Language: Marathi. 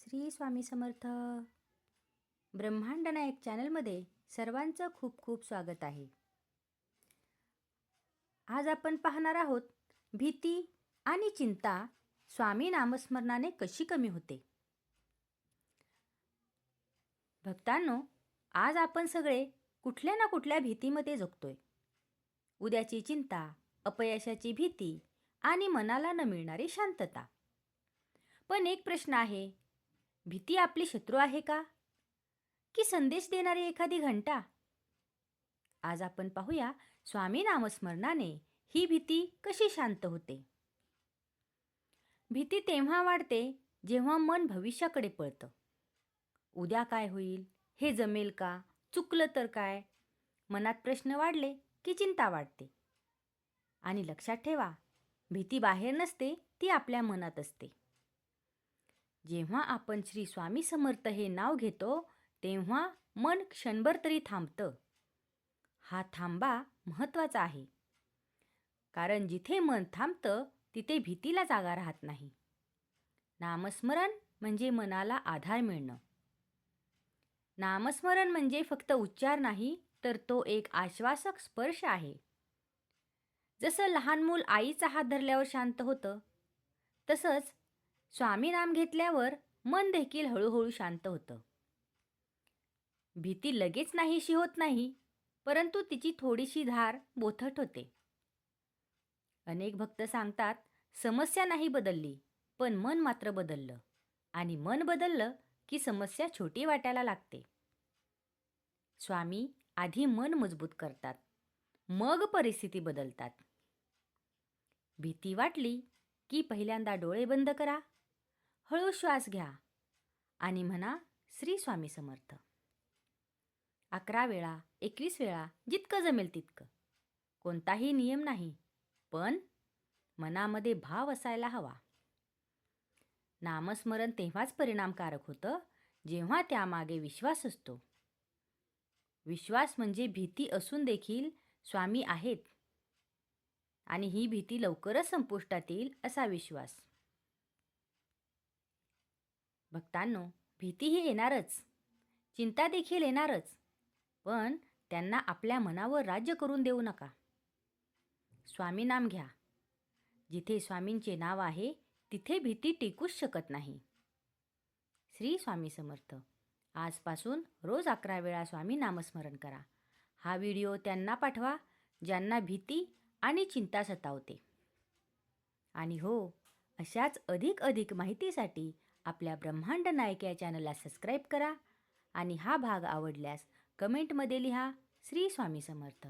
श्री स्वामी समर्थ. ब्रह्मांड नायक चॅनलमध्ये सर्वांचं खूप खूप स्वागत आहे. आज आपण पाहणार आहोत भीती आणि चिंता स्वामी नामस्मरणाने कशी कमी होते. भक्तांनो, आज आपण सगळे कुठल्या ना कुठल्या भीतीमध्ये जगतोय. उद्याची चिंता, अपयशाची भीती आणि मनाला न मिळणारी शांतता. पण एक प्रश्न आहे, भीती आपली शत्रू आहे का, की संदेश देणारी एखादी घंटा? आज आपण पाहूया स्वामी नामस्मरणाने ही भीती कशी शांत होते. भीती तेव्हा वाढते जेव्हा मन भविष्याकडे पळतं. उद्या काय होईल, हे जमेल का, चुकलं तर काय. मनात प्रश्न वाढले की चिंता वाढते. आणि लक्षात ठेवा, भीती बाहेर नसते, ती आपल्या मनात असते. जेव्हा आपण श्री स्वामी समर्थ हे नाव घेतो तेव्हा मन क्षणभर तरी थांबतं. हा थांबा महत्त्वाचा आहे, कारण जिथे मन थांबतं तिथे भीतीला जागा राहत नाही. नामस्मरण म्हणजे मनाला आधार मिळणं. नामस्मरण म्हणजे फक्त उच्चार नाही, तर तो एक आश्वासक स्पर्श आहे. जसं लहान मूल आईचा हात धरल्यावर शांत होतं, तसंच स्वामी नाम घेतल्यावर मन देखील हळूहळू शांत होतं. भीती लगेच नाहीशी होत नाही, परंतु तिची थोडीशी धार बोथट होते. अनेक भक्त सांगतात, समस्या नाही बदलली, पण मन मात्र बदललं. आणि मन बदललं की समस्या छोटी वाटायला लागते. स्वामी आधी मन मजबूत करतात, मग परिस्थिती बदलतात. भीती वाटली की पहिल्यांदा डोळे बंद करा, हळू श्वास घ्या आणि म्हणा श्री स्वामी समर्थ. 11 वेळा, 21 वेळा, जितकं जमेल तितकं. कोणताही नियम नाही, पण मनामध्ये भाव असायला हवा. नामस्मरण तेव्हाच परिणामकारक होतं जेव्हा त्यामागे विश्वास असतो. विश्वास म्हणजे भीती असून देखील स्वामी आहेत आणि ही भीती लवकरच संपुष्टात येईल असा विश्वास. भक्तांनो, भीती ही येणारच, चिंता देखील येणारच, पण त्यांना आपल्या मनावर राज्य करून देऊ नका. स्वामी नाम घ्या. जिथे स्वामींचे नाव आहे तिथे भीती टिकूच शकत नाही. श्री स्वामी समर्थ. आजपासून रोज 11 वेळा स्वामी नामस्मरण करा. हा व्हिडिओ त्यांना पाठवा ज्यांना भीती आणि चिंता सतावते. आणि हो, अशाच अधिक माहितीसाठी आपल्या ब्रह्मांड नायक या चॅनलला सबस्क्राईब करा आणि हा भाग आवडल्यास कमेंटमध्ये लिहा श्री स्वामी समर्थ.